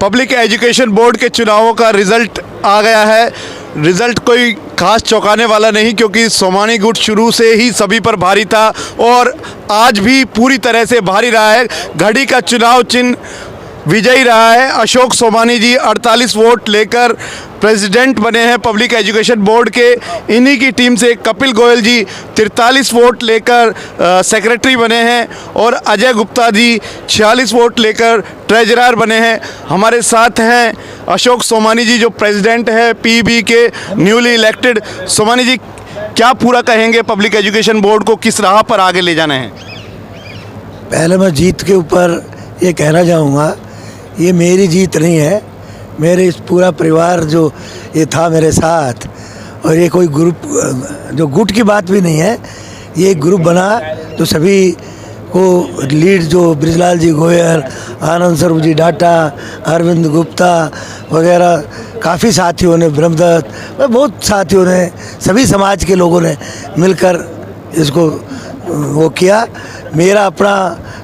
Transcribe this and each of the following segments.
Public education board के चुनावों का रिज़ल्ट आ गया है। रिज़ल्ट कोई खास चौंकाने वाला नहीं, क्योंकि सोमानी गुट शुरू से ही सभी पर भारी था और आज भी पूरी तरह से भारी रहा है। घड़ी का चुनाव चिन्ह विजयी रहा है। अशोक सोमानी जी 48 वोट लेकर प्रेसिडेंट बने हैं पब्लिक एजुकेशन बोर्ड के। इन्हीं की टीम से कपिल गोयल जी 43 वोट लेकर सेक्रेटरी बने हैं और अजय गुप्ता जी 46 वोट लेकर ट्रेजरर बने हैं। हमारे साथ हैं अशोक सोमानी जी, जो प्रेसिडेंट है पीबी के न्यूली इलेक्टेड। सोमानी जी, क्या पूरा कहेंगे पब्लिक एजुकेशन बोर्ड को किस राह पर आगे ले जाना है? पहले मैं जीत के ऊपर ये कहना चाहूँगा, ये मेरी जीत नहीं है, मेरे इस पूरा परिवार जो ये था मेरे साथ, और ये कोई ग्रुप जो गुट की बात भी नहीं है। ये एक ग्रुप बना तो सभी को लीड जो ब्रिजलाल जी गोयल, आनंद स्वरूप जी डाटा, अरविंद गुप्ता वगैरह काफ़ी साथियों ने, ब्रह्मदत्त, बहुत साथियों ने, सभी समाज के लोगों ने मिलकर इसको वो किया। मेरा अपना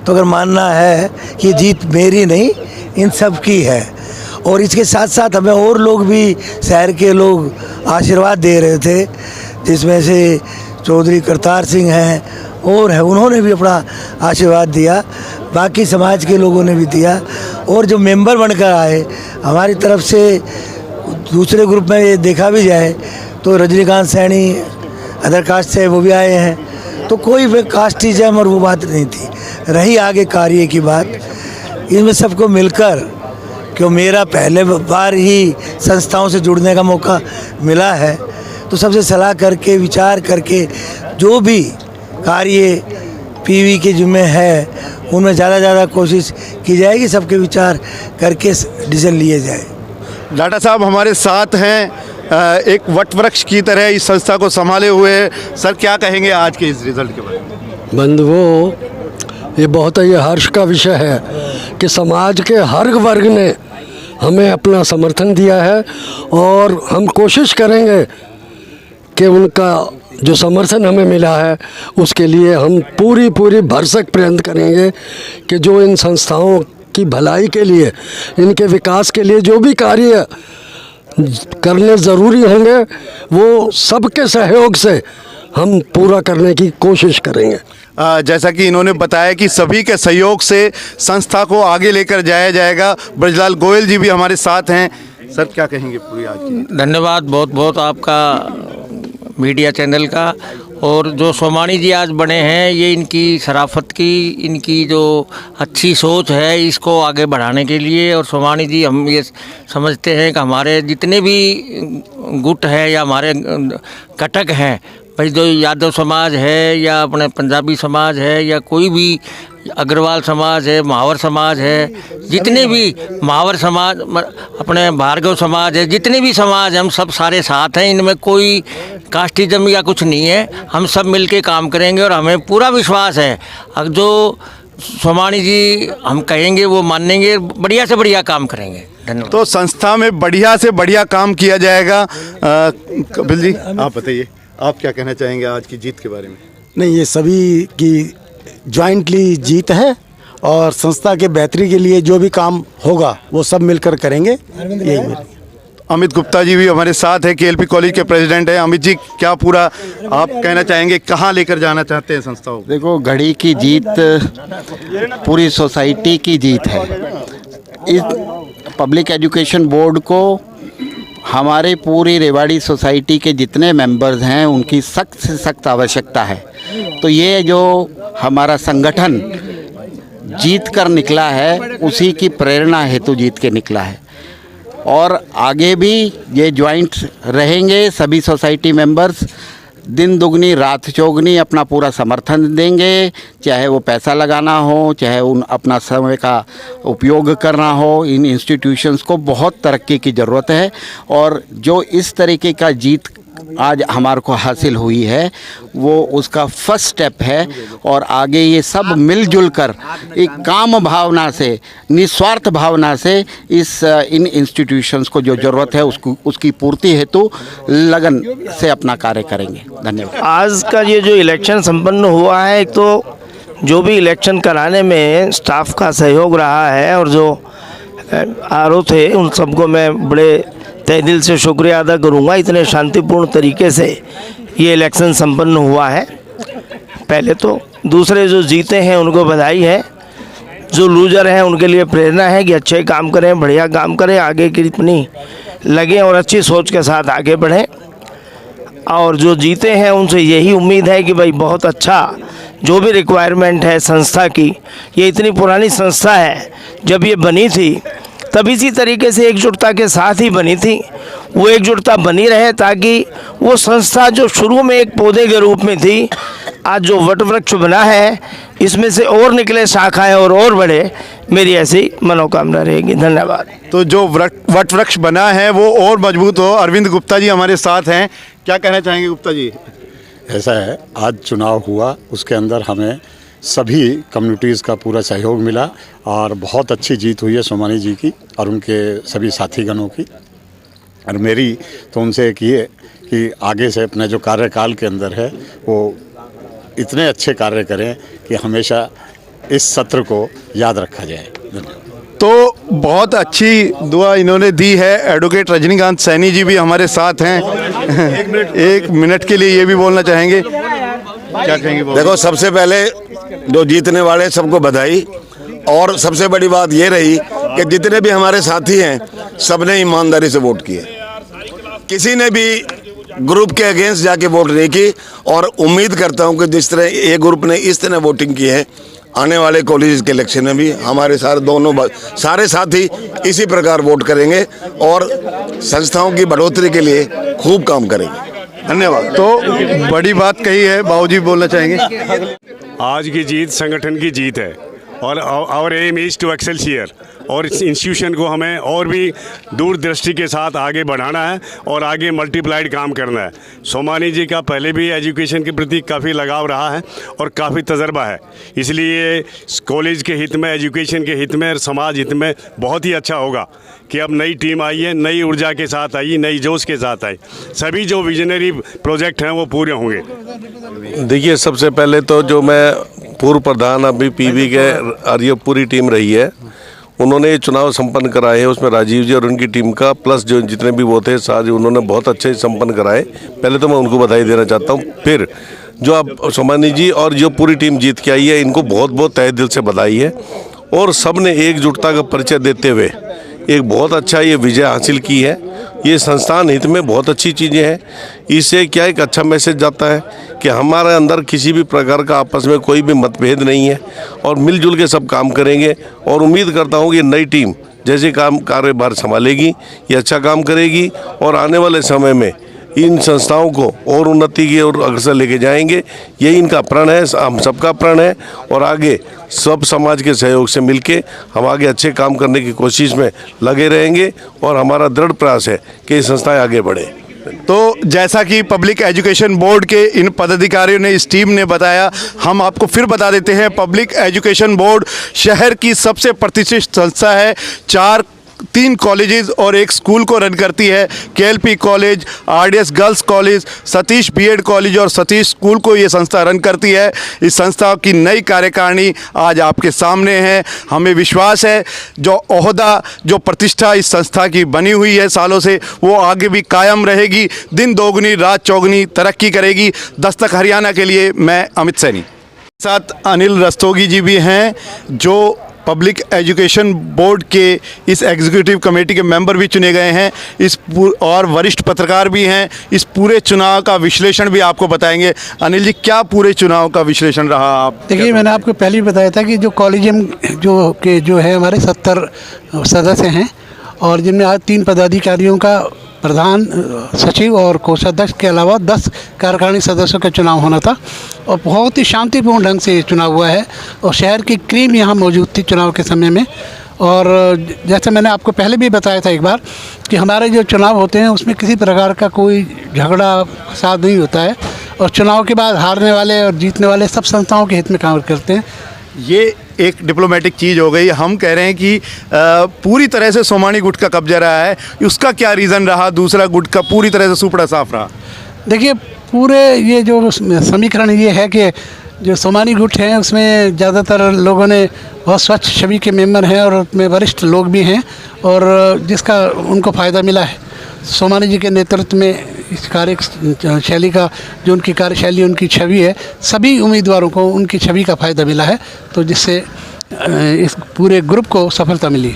तो अगर मानना है कि जीत मेरी नहीं, इन सब की है। और इसके साथ साथ हमें और लोग भी, शहर के लोग आशीर्वाद दे रहे थे, जिसमें से चौधरी करतार सिंह हैं और है, उन्होंने भी अपना आशीर्वाद दिया। बाकी समाज के लोगों ने भी दिया। और जो मेंबर बनकर आए हमारी तरफ से, दूसरे ग्रुप में ये देखा भी जाए तो रजनीकांत सैनी अदर कास्ट से वो भी आए हैं, तो कोई भी कास्टिज्म और वो बात नहीं थी। रही आगे कार्य की बात, इनमें सबको मिलकर, क्यों मेरा पहले बार ही संस्थाओं से जुड़ने का मौका मिला है, तो सबसे सलाह करके, विचार करके जो भी कार्य पीवी के जिम्मे है उनमें ज़्यादा कोशिश की जाएगी, सबके विचार करके डिसीजन लिए जाए। डाटा साहब हमारे साथ हैं, एक वट वृक्ष की तरह इस संस्था को संभाले हुए। सर, क्या कहेंगे आज के इस रिजल्ट के बारे में? बंधुओं, ये बहुत ही हर्ष का विषय है कि समाज के हर वर्ग ने हमें अपना समर्थन दिया है और हम कोशिश करेंगे कि उनका जो समर्थन हमें मिला है उसके लिए हम पूरी भरसक प्रयत्न करेंगे कि जो इन संस्थाओं की भलाई के लिए, इनके विकास के लिए जो भी कार्य करने ज़रूरी होंगे वो सबके सहयोग से हम पूरा करने की कोशिश करेंगे। जैसा कि इन्होंने बताया कि सभी के सहयोग से संस्था को आगे लेकर जाया जाएगा। ब्रजलाल गोयल जी भी हमारे साथ हैं। सर, क्या कहेंगे पूरी आज की? धन्यवाद बहुत बहुत आपका मीडिया चैनल का। और जो सोमानी जी आज बने हैं, ये इनकी शराफत की, इनकी जो अच्छी सोच है, इसको आगे बढ़ाने के लिए। और सोमानी जी, हम ये समझते हैं कि हमारे जितने भी गुट है या हमारे घटक हैं, भाई जो यादव समाज है या अपने पंजाबी समाज है या कोई भी अग्रवाल समाज है, महावर समाज है, जितने भी महावर समाज, अपने भार्गव समाज है, जितने भी समाज हैं, हम सब सारे साथ हैं। इनमें कोई कास्टिज्म या कुछ नहीं है। हम सब मिलके काम करेंगे और हमें पूरा विश्वास है अब जो सोमानी जी हम कहेंगे वो मानेंगे, बढ़िया से बढ़िया काम करेंगे। धन्यवाद। तो संस्था में बढ़िया से बढ़िया काम किया जाएगा। कपिल जी, आप बताइए, आप क्या कहना चाहेंगे आज की जीत के बारे में? नहीं, ये सभी की जॉइंटली जीत है और संस्था के बेहतरी के लिए जो भी काम होगा वो सब मिलकर करेंगे। यही अमित गुप्ता जी भी हमारे साथ है, केएलपी कॉलेज के प्रेसिडेंट हैं। अमित जी, क्या पूरा आप कहना चाहेंगे, कहाँ लेकर जाना चाहते हैं संस्थाओं? देखो, घड़ी की जीत पूरी सोसाइटी की जीत है। इस पब्लिक एजुकेशन बोर्ड को हमारे पूरी रेवाड़ी सोसाइटी के जितने मेंबर्स हैं उनकी सख्त से सख्त आवश्यकता है। तो ये जो हमारा संगठन जीत कर निकला है, उसी की प्रेरणा हेतु जीत के निकला है और आगे भी ये ज्वाइंट रहेंगे। सभी सोसाइटी मेंबर्स दिन दुगनी रात चौगनी अपना पूरा समर्थन देंगे, चाहे वो पैसा लगाना हो, चाहे उन अपना समय का उपयोग करना हो। इन इंस्टीट्यूशंस को बहुत तरक्की की ज़रूरत है और जो इस तरीके का जीत आज हमारे को हासिल हुई है वो उसका फर्स्ट स्टेप है। और आगे ये सब मिलजुल कर एक काम भावना से, निस्वार्थ भावना से इन इंस्टीट्यूशंस को जो ज़रूरत है उसकी पूर्ति हेतु लगन से अपना कार्य करेंगे। धन्यवाद। आज का ये जो इलेक्शन संपन्न हुआ है, एक तो जो भी इलेक्शन कराने में स्टाफ का सहयोग रहा है और जो आरओ थे, उन सबको मैं बड़े तहे दिल से शुक्रिया अदा करूँगा। इतने शांतिपूर्ण तरीके से ये इलेक्शन संपन्न हुआ है। पहले तो दूसरे जो जीते हैं उनको बधाई है, जो लूजर हैं उनके लिए प्रेरणा है कि अच्छे काम करें, बढ़िया काम करें, आगे की अपनी लगें और अच्छी सोच के साथ आगे बढ़ें। और जो जीते हैं उनसे यही उम्मीद है कि भाई बहुत अच्छा जो भी रिक्वायरमेंट है संस्था की, ये इतनी पुरानी संस्था है, जब ये बनी थी तब इसी तरीके से एकजुटता के साथ ही बनी थी। वो एकजुटता बनी रहे ताकि वो संस्था जो शुरू में एक पौधे के रूप में थी, आज जो वट वृक्ष बना है, इसमें से और निकले शाखाएं और बढ़े, मेरी ऐसी मनोकामना रहेगी। धन्यवाद। तो जो वट वृक्ष बना है वो और मजबूत हो। अरविंद गुप्ता जी हमारे साथ हैं, क्या कहना चाहेंगे गुप्ता जी? ऐसा है, आज चुनाव हुआ, उसके अंदर हमें सभी कम्युनिटीज़ का पूरा सहयोग मिला और बहुत अच्छी जीत हुई है सोमानी जी की और उनके सभी साथीगणों की। और मेरी तो उनसे एक ये कि आगे से अपने जो कार्यकाल के अंदर है वो इतने अच्छे कार्य करें कि हमेशा इस सत्र को याद रखा जाए। धन्यवाद। तो बहुत अच्छी दुआ इन्होंने दी है। एडवोकेट रजनीकांत सैनी जी भी हमारे साथ हैं। एक मिनट के लिए ये भी बोलना चाहेंगे, क्या कहेंगे? देखो, सबसे पहले जो जीतने वाले सबको बधाई। और सबसे बड़ी बात ये रही कि जितने भी हमारे साथी हैं सबने ईमानदारी से वोट किए, किसी ने भी ग्रुप के अगेंस्ट जाके वोट नहीं की। और उम्मीद करता हूं कि जिस तरह एक ग्रुप ने इस तरह वोटिंग की है, आने वाले कॉलेज के इलेक्शन में भी हमारे सारे साथी इसी प्रकार वोट करेंगे और संस्थाओं की बढ़ोतरी के लिए खूब काम करेंगे। धन्यवाद। तो बड़ी बात कही है, बाबूजी बोलना चाहेंगे? आज की जीत संगठन की जीत है और our aim is to excelsior, और इस इंस्टीट्यूशन को हमें और भी दूरदृष्टि के साथ आगे बढ़ाना है और आगे मल्टीप्लाइड काम करना है। सोमानी जी का पहले भी एजुकेशन के प्रति काफ़ी लगाव रहा है और काफ़ी तजर्बा है, इसलिए कॉलेज के हित में, एजुकेशन के हित में और समाज हित में बहुत ही अच्छा होगा कि अब नई टीम आई है, नई ऊर्जा के साथ आई, नई जोश के साथ आई। सभी जो विजनरी प्रोजेक्ट हैं वो पूरे होंगे। देखिए, सबसे पहले तो जो मैं पूर्व प्रधान अभी पीवी के और ये पूरी टीम रही है, उन्होंने ये चुनाव संपन्न कराए हैं, उसमें राजीव जी और उनकी टीम का प्लस जो जितने भी वो थे साथ, उन्होंने बहुत अच्छे संपन्न कराए। पहले तो मैं उनको बधाई देना चाहता हूँ। फिर जो अब सोमानी जी और जो पूरी टीम जीत के आई है, इनको बहुत बहुत तहे दिल से बधाई है। और सब ने एकजुटता का परिचय देते हुए एक बहुत अच्छा ये विजय हासिल की है। ये संस्थान हित में बहुत अच्छी चीज़ें हैं। इससे क्या एक अच्छा मैसेज जाता है कि हमारे अंदर किसी भी प्रकार का आपस में कोई भी मतभेद नहीं है और मिलजुल के सब काम करेंगे। और उम्मीद करता हूँ कि नई टीम जैसे काम कार्यभार संभालेगी, ये अच्छा काम करेगी और आने वाले समय में इन संस्थाओं को और उन्नति की ओर अग्रसर लेके जाएंगे। यही इनका प्रण है, हम सबका प्रण है। और आगे सब समाज के सहयोग से मिलके हम आगे अच्छे काम करने की कोशिश में लगे रहेंगे और हमारा दृढ़ प्रयास है कि ये संस्थाएं आगे बढ़े। तो जैसा कि पब्लिक एजुकेशन बोर्ड के इन पदाधिकारियों ने, इस टीम ने बताया, हम आपको फिर बता देते हैं। पब्लिक एजुकेशन बोर्ड शहर की सबसे प्रतिष्ठित संस्था है। 3 कॉलेजेस और एक स्कूल को रन करती है। KLP college, RDS girls college, Satish BEd college और सतीश स्कूल को ये संस्था रन करती है। इस संस्था की नई कार्यकारिणी आज आपके सामने है। हमें विश्वास है जो ओहदा, जो प्रतिष्ठा इस संस्था की बनी हुई है सालों से, वो आगे भी कायम रहेगी। दिन दोगुनी रात चौगुनी तरक्की करेगी। दस्तक हरियाणा के लिए मैं अमित सैनी। साथ अनिल रस्तोगी जी भी हैं, जो पब्लिक एजुकेशन बोर्ड के इस एग्जीक्यूटिव कमेटी के मेंबर भी चुने गए हैं। और वरिष्ठ पत्रकार भी हैं। इस पूरे चुनाव का विश्लेषण भी आपको बताएंगे। अनिल जी, क्या पूरे चुनाव का विश्लेषण रहा? आप देखिए, मैंने आपको पहले भी बताया था कि जो कॉलेजियम जो है हमारे 70 सदस्य हैं और जिनमें आज 3 पदाधिकारियों का, प्रधान सचिव और कोषाध्यक्ष के अलावा 10 कार्यकारिणी सदस्यों का चुनाव होना था और बहुत ही शांतिपूर्ण ढंग से चुनाव हुआ है। और शहर की क्रीम यहाँ मौजूद थी चुनाव के समय में। और जैसे मैंने आपको पहले भी बताया था एक बार कि हमारे जो चुनाव होते हैं उसमें किसी प्रकार का कोई झगड़ा फसाद नहीं होता है और चुनाव के बाद हारने वाले और जीतने वाले सब संस्थाओं के हित में काम करते हैं। ये एक डिप्लोमेटिक चीज़ हो गई। हम कह रहे हैं कि पूरी तरह से सोमानी गुट का कब्जा रहा है, उसका क्या रीज़न रहा? दूसरा गुट का पूरी तरह से सुपड़ा साफ रहा। देखिए, पूरे ये जो समीकरण ये है कि जो सोमानी गुट हैं उसमें ज़्यादातर लोगों ने बहुत स्वच्छ छवि के मेंबर हैं और उसमें वरिष्ठ लोग भी हैं और जिसका उनको फ़ायदा मिला है सोमानी जी के नेतृत्व में इस कार्य शैली का जो उनकी कार्यशैली उनकी छवि है सभी उम्मीदवारों को उनकी छवि का फ़ायदा मिला है तो जिससे इस पूरे ग्रुप को सफलता मिली।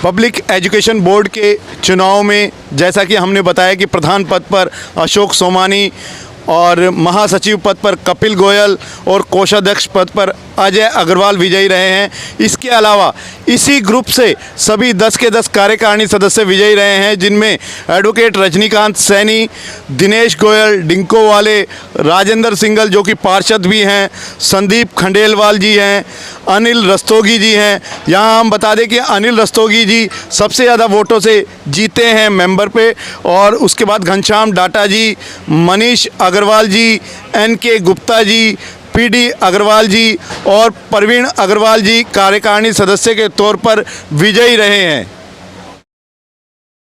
पब्लिक एजुकेशन बोर्ड के चुनाव में जैसा कि हमने बताया कि प्रधान पद पर अशोक सोमानी और महासचिव पद पर कपिल गोयल और कोषाध्यक्ष पद पर अजय अग्रवाल विजयी रहे हैं। इसके अलावा इसी ग्रुप से सभी 10 के 10 कार्यकारिणी सदस्य विजयी रहे हैं जिनमें एडवोकेट रजनीकांत सैनी, दिनेश गोयल, डिंको वाले, राजेंद्र सिंगल जो कि पार्षद भी हैं, संदीप खंडेलवाल जी हैं, अनिल रस्तोगी जी हैं। यहाँ हम बता दें कि अनिल रस्तोगी जी सबसे ज़्यादा वोटों से जीते हैं मेंबर पे और उसके बाद घनश्याम डाटा जी, मनीष अग्रवाल जी, NK गुप्ता जी, PD अग्रवाल जी और प्रवीण अग्रवाल जी कार्यकारिणी सदस्य के तौर पर विजयी रहे हैं।